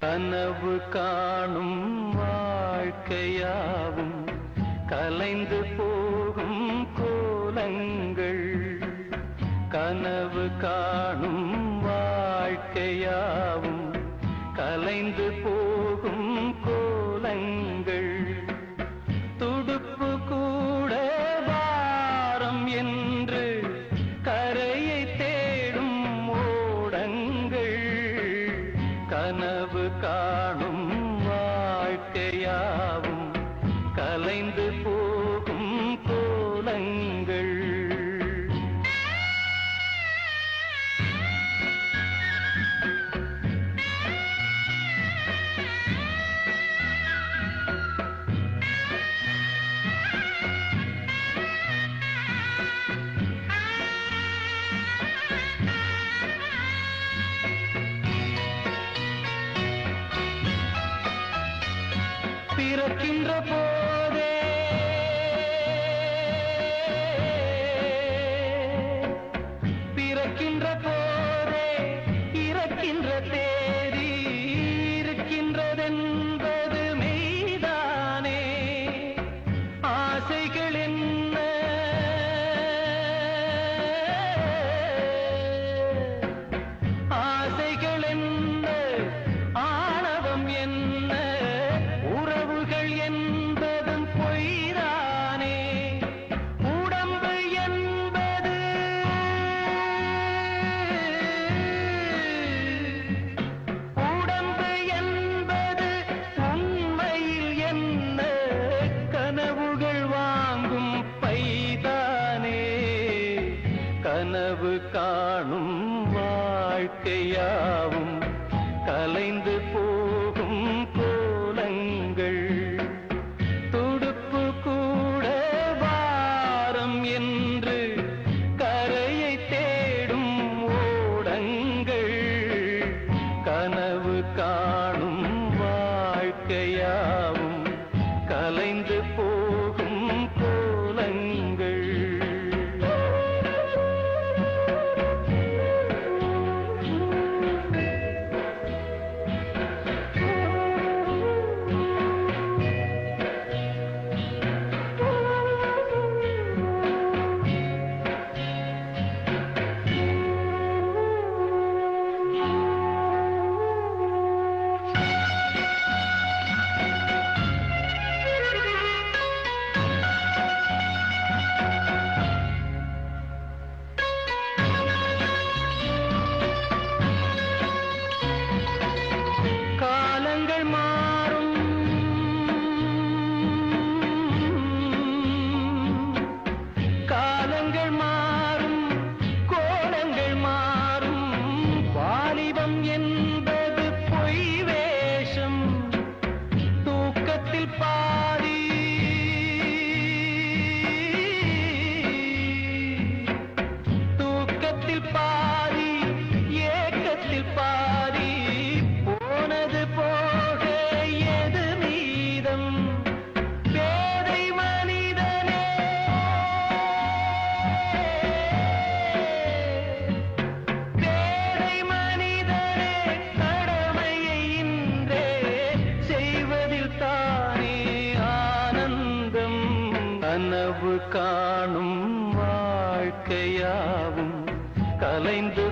கனவு காணும் வாழ்க்கையாவும் கலைந்து போகும் கோலங்கள். கனவு காணும் வாழ்க்கையாவும் கலைந்து போகும் கோலங்கள். துடுப்பு கூட வாரம் என்று கரையை தேடும் ஓடங்கள். கனவு காணும் வாழ்க்கையாவும் கலைந்து போகும் கோலங்கள். பிறக்கின்ற போதே இறக்கின்ற தேதி இருக்கின்றதென்பது மெய்தானே. ஆசைகள் என்ன ஆசைகள் என்ன ஆணவம் என்ன உறவுகள் என்பதும் பொய்தானே. உடம்பு என்பது உண்மையில் என்ன கனவுகள் வாங்கும் பைதானே. கனவு காணும் வாழ்க்கையாவும் கலைந்து போகும் கோலங்கள். துடுப்பு கூட வாரம் என்று கரையை தேடும் ஓடங்கள். கனவு காணும் வாழ்க்கையாவும் கலைந்து போகும் கோலங்கள். காலங்கள் மாறும் காலங்கள் மாறும் கோலங்கள் மாறும். வாலிபம் என்பது பொய் வேஷம். தூக்கத்தில் பாதி தூக்கத்தில் பாதி ஏக்கத்தில் பாதி. போனது போக எது மீதம் பேதை மனிதனே. பேதை மனிதனே கடமையை இன்றே செய்வதில் தானே ஆனந்தம். கனவு காணும் வாழ்க்கையாவும் கலைந்து